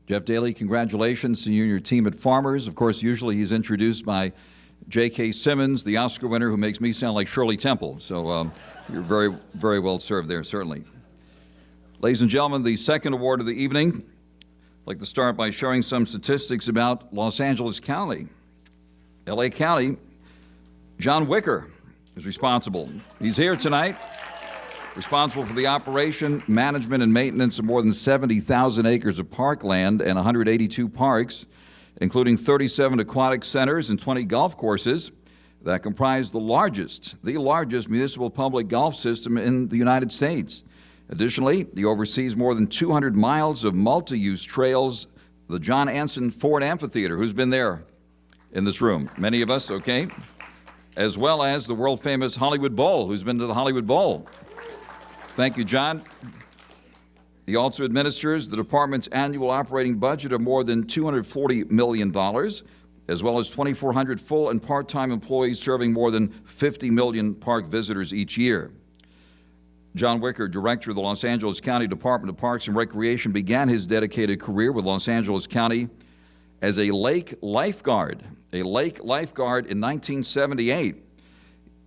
Jeff Daly, congratulations to you and your team at Farmers. Of course, usually he's introduced by J.K. Simmons, the Oscar winner, who makes me sound like Shirley Temple. So you're very, very well served there, certainly. Ladies and gentlemen, the second award of the evening. I'd like to start by sharing some statistics about Los Angeles County. L.A. County, John Wicker is responsible. He's here tonight, responsible for the operation, management, and maintenance of more than 70,000 acres of parkland and 182 parks, including 37 aquatic centers and 20 golf courses that comprise the largest municipal public golf system in the United States. Additionally, he oversees more than 200 miles of multi-use trails, the John Anson Ford Amphitheater, who's been there in this room, many of us, okay, as well as the world-famous Hollywood Bowl, who's been to the Hollywood Bowl. Thank you, John. He also administers the department's annual operating budget of more than $240 million, as well as 2,400 full and part-time employees serving more than 50 million park visitors each year. John Wicker, director of the Los Angeles County Department of Parks and Recreation, began his dedicated career with Los Angeles County as a lake lifeguard in 1978.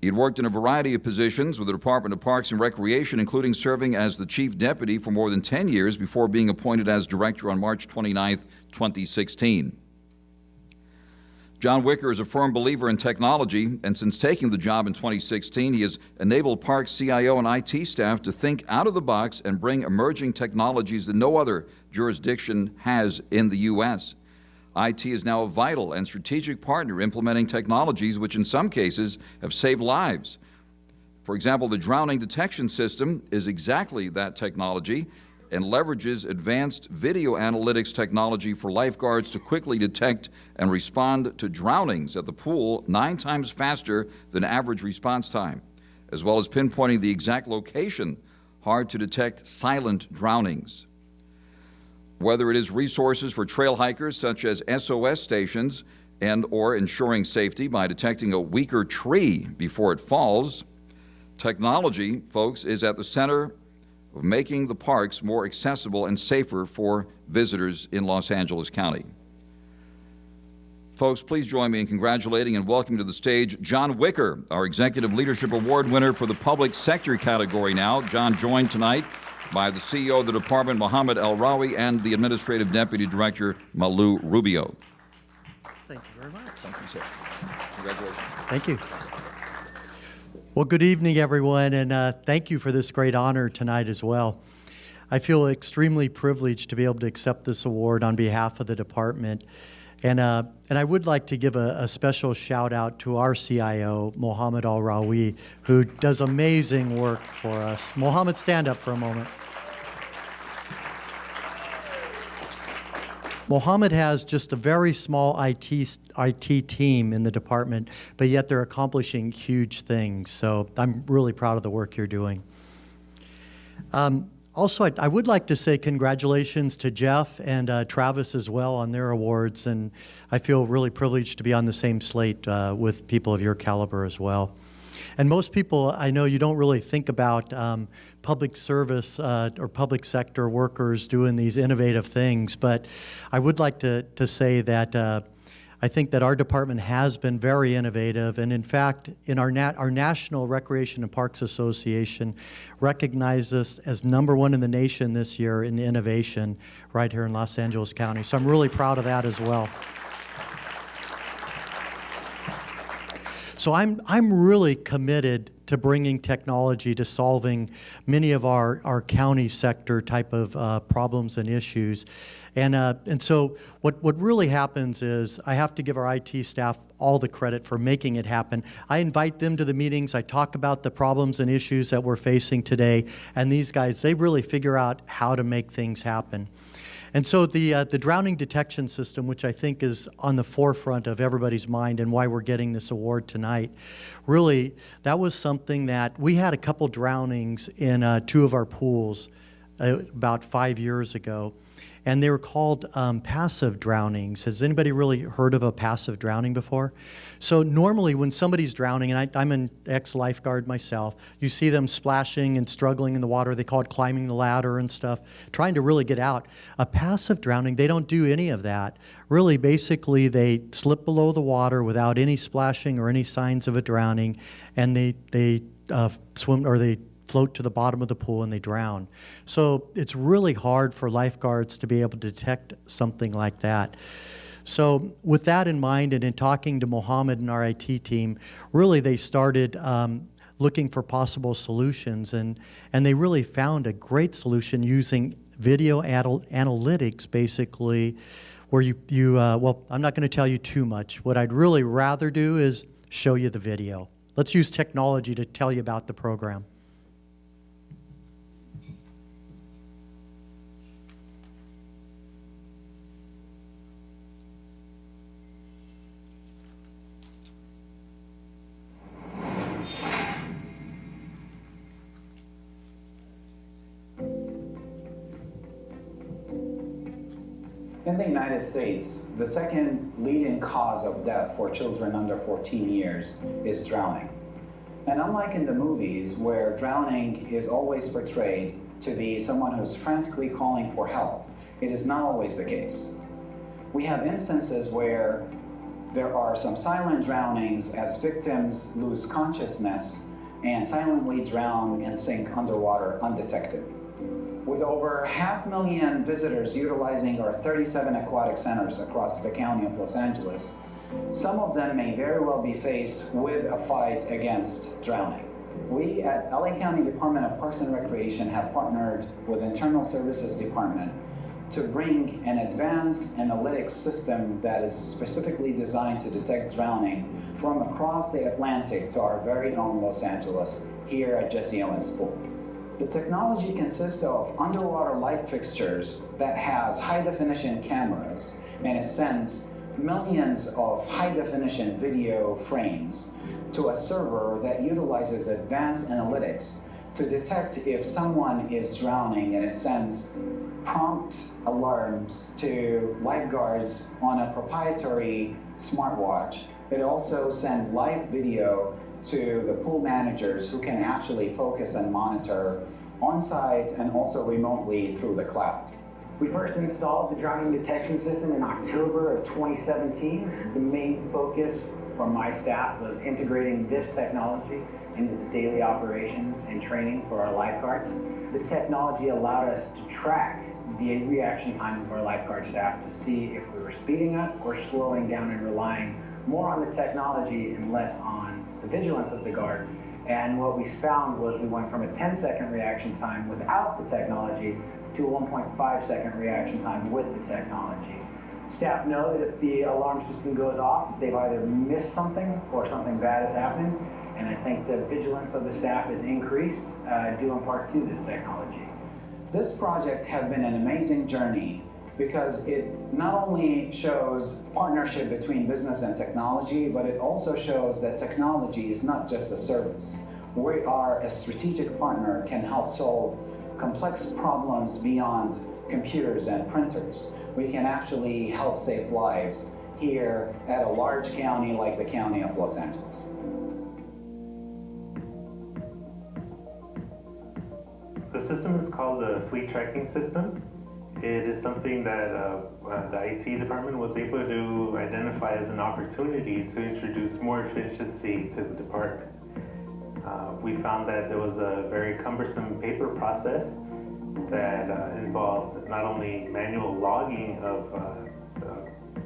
He had worked in a variety of positions with the Department of Parks and Recreation, including serving as the chief deputy for more than 10 years before being appointed as director on March 29, 2016. John Wicker is a firm believer in technology, and since taking the job in 2016, he has enabled Parks CIO and IT staff to think out of the box and bring emerging technologies that no other jurisdiction has in the U.S. IT is now a vital and strategic partner implementing technologies which in some cases have saved lives. For example, the drowning detection system is exactly that technology and leverages advanced video analytics technology for lifeguards to quickly detect and respond to drownings at the pool 9 times faster than average response time, as well as pinpointing the exact location hard to detect silent drownings. Whether it is resources for trail hikers such as SOS stations and or ensuring safety by detecting a weaker tree before it falls, technology, folks, is at the center of making the parks more accessible and safer for visitors in Los Angeles County. Folks, please join me in congratulating and welcoming to the stage John Wicker, our Executive Leadership Award winner for the public sector category now. John joined tonight by the CEO of the department, Mohammed El-Rawi, and the Administrative Deputy Director, Malu Rubio. Thank you very much. Thank you, sir. Congratulations. Thank you. Well, good evening, everyone, and thank you for this great honor tonight as well. I feel extremely privileged to be able to accept this award on behalf of the department. And I would like to give a special shout out to our CIO, Mohammed El-Rawi, who does amazing work for us. Mohammed, stand up for a moment. Mohammed has just a very small IT team in the department, but yet they're accomplishing huge things. So I'm really proud of the work you're doing. Also, I would like to say congratulations to Jeff and Travis as well on their awards, and I feel really privileged to be on the same slate with people of your caliber as well. And most people, I know you don't really think about public service or public sector workers doing these innovative things, but I would like to say that I think that our department has been very innovative, and in fact, in our National Recreation and Parks Association recognized us as #1 in the nation this year in innovation right here in Los Angeles County. So I'm really proud of that as well. So I'm really committed to bringing technology to solving many of our county sector type of problems and issues. And so what really happens is I have to give our IT staff all the credit for making it happen. I invite them to the meetings, I talk about the problems and issues that we're facing today, and these guys, they really figure out how to make things happen. And so the drowning detection system, which I think is on the forefront of everybody's mind and why we're getting this award tonight, really, that was something that we had a couple drownings in 2 of our pools about 5 years ago. and they were called passive drownings. Has anybody really heard of a passive drowning before? So normally when somebody's drowning, and I'm an ex-lifeguard myself, you see them splashing and struggling in the water. They call it climbing the ladder and stuff, trying to really get out. A passive drowning, they don't do any of that. Really, basically, they slip below the water without any splashing or any signs of a drowning, and they swim, or they float to the bottom of the pool and they drown. So it's really hard for lifeguards to be able to detect something like that. So with that in mind, and in talking to Mohammed and our IT team, really they started looking for possible solutions, and they really found a great solution using video analytics, basically, where well, I'm not going to tell you too much. What I'd really rather do is show you the video. Let's use technology to tell you about the program. In the United States, the second leading cause of death for children under 14 years is drowning. And unlike in the movies, where drowning is always portrayed to be someone who's frantically calling for help, it is not always the case. We have instances where there are some silent drownings as victims lose consciousness and silently drown and sink underwater undetected. With over 500,000 visitors utilizing our 37 aquatic centers across the county of Los Angeles, some of them may very well be faced with a fight against drowning. We at LA County Department of Parks and Recreation have partnered with Internal Services Department to bring an advanced analytics system that is specifically designed to detect drowning from across the Atlantic to our very own Los Angeles, here at Jesse Owens Pool. The technology consists of underwater light fixtures that has high-definition cameras, and it sends millions of high-definition video frames to a server that utilizes advanced analytics to detect if someone is drowning, and it sends prompt alarms to lifeguards on a proprietary smartwatch. It also sends live video to the pool managers who can actually focus and monitor on-site and also remotely through the cloud. We first installed the drowning detection system in October of 2017. The main focus from my staff was integrating this technology into the daily operations and training for our lifeguards. The technology allowed us to track the reaction time of our lifeguard staff to see if we were speeding up or slowing down and relying more on the technology and less on the vigilance of the guard. And what we found was we went from a 10-second reaction time without the technology to a 1.5-second reaction time with the technology. Staff know that if the alarm system goes off, they've either missed something or something bad has happened. And I think the vigilance of the staff is increased due in part to this technology. This project has been an amazing journey because it not only shows partnership between business and technology, but it also shows that technology is not just a service. We are a strategic partner, can help solve complex problems beyond computers and printers. We can actually help save lives here at a large county like the County of Los Angeles. The system is called the Fleet Tracking System. It is something that the IT department was able to identify as an opportunity to introduce more efficiency to the department. We found that there was a very cumbersome paper process that involved not only manual logging of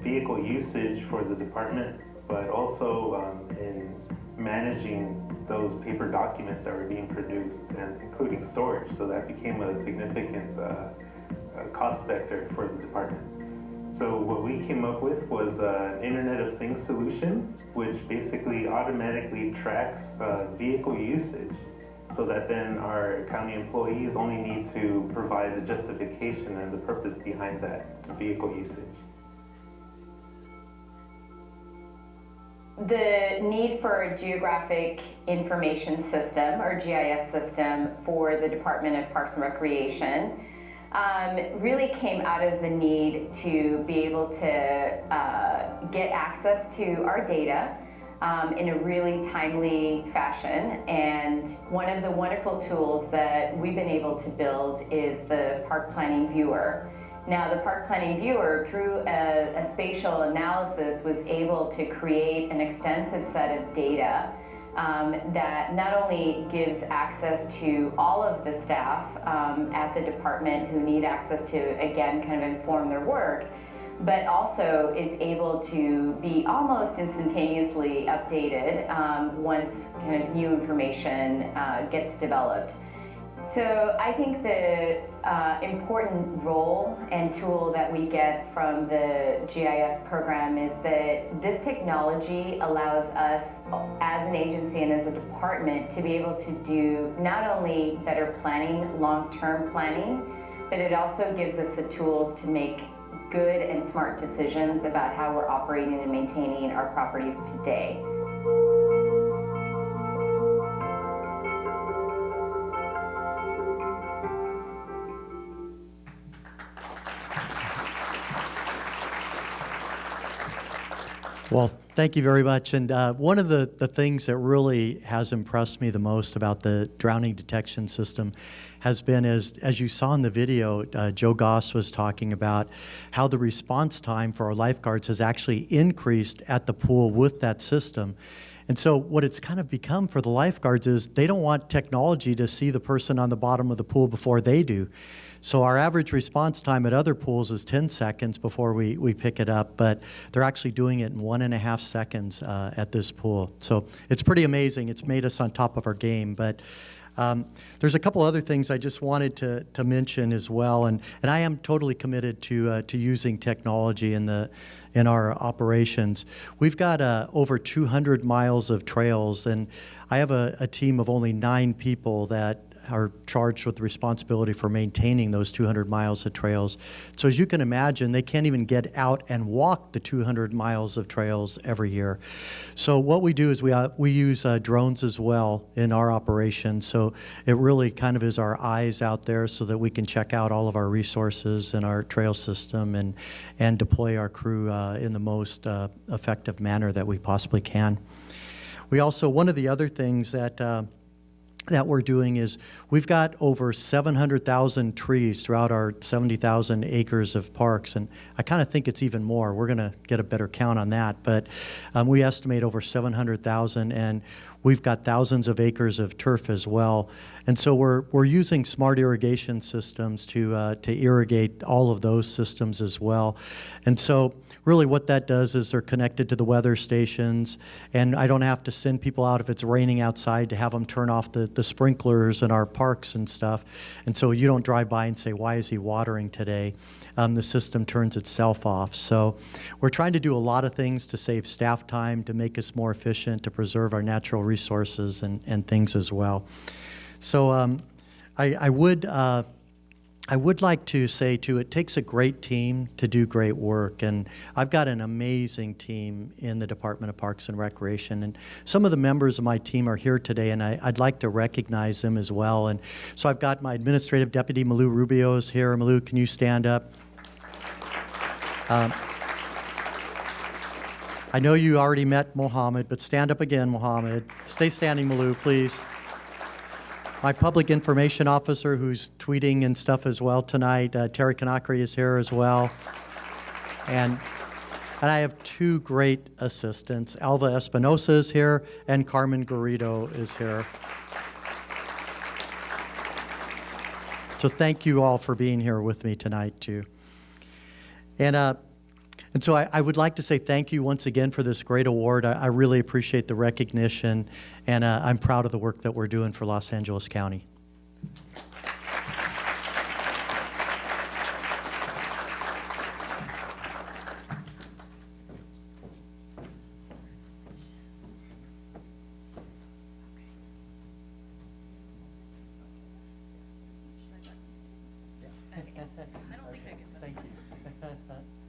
vehicle usage for the department, but also in managing those paper documents that were being produced, and including storage. So that became a significant cost vector for the department. So what we came up with was an Internet of Things solution, which basically automatically tracks vehicle usage, so that then our county employees only need to provide the justification and the purpose behind that vehicle usage. The need for a geographic information system, or GIS system, for the Department of Parks and Recreation really came out of the need to be able to get access to our data in a really timely fashion. And one of the wonderful tools that we've been able to build is the Park Planning Viewer. Now, the Park Planning Viewer, through a spatial analysis, was able to create an extensive set of data that not only gives access to all of the staff at the department who need access to, again, kind of inform their work, but also is able to be almost instantaneously updated once kind of new information gets developed. So I think the important role and tool that we get from the GIS program is that this technology allows us as an agency and as a department to be able to do not only better planning, long-term planning, but it also gives us the tools to make good and smart decisions about how we're operating and maintaining our properties today. Well, thank you very much. And one of the things that really has impressed me the most about the drowning detection system has been, as you saw in the video, Joe Goss was talking about how the response time for our lifeguards has actually increased at the pool with that system. And so what it's kind of become for the lifeguards is they don't want technology to see the person on the bottom of the pool before they do. So our average response time at other pools is 10 seconds before we pick it up, but they're actually doing it in 1.5 seconds at this pool. So it's pretty amazing. It's made us on top of our game. But there's a couple other things I just wanted to mention as well, and I am totally committed to using technology in our operations. We've got over 200 miles of trails, and I have a team of only 9 people that are charged with the responsibility for maintaining those 200 miles of trails. So as you can imagine, they can't even get out and walk the 200 miles of trails every year. So what we do is we use drones as well in our operation. So it really kind of is our eyes out there so that we can check out all of our resources in our trail system and deploy our crew in the most effective manner that we possibly can. We also, one of the other things that we're doing is we've got over 700,000 trees throughout our 70,000 acres of parks, and I kind of think it's even more. We're going to get a better count on that, but we estimate over 700,000, and we've got thousands of acres of turf as well. And so we're using smart irrigation systems to irrigate all of those systems as well. And so really what that does is they're connected to the weather stations, and I don't have to send people out if it's raining outside to have them turn off the sprinklers in our parks and stuff. And so you don't drive by and say, why is he watering today? The system turns itself off. So we're trying to do a lot of things to save staff time, to make us more efficient, to preserve our natural resources and things as well. So I would like to say, too, it takes a great team to do great work, and I've got an amazing team in the Department of Parks and Recreation, and some of the members of my team are here today, and I'd like to recognize them as well. And so I've got my Administrative Deputy, Malou Rubio, is here. Malou, can you stand up? I know you already met Mohammed, but stand up again, Mohammed. Stay standing, Malou, please. My Public Information Officer, who's tweeting and stuff as well tonight, Terry Kanakri, is here as well. And I have 2 great assistants. Alva Espinosa is here, and Carmen Garrido is here. So thank you all for being here with me tonight, too. And so I would like to say thank you once again for this great award. I really appreciate the recognition, and I'm proud of the work that we're doing for Los Angeles County. Thank you.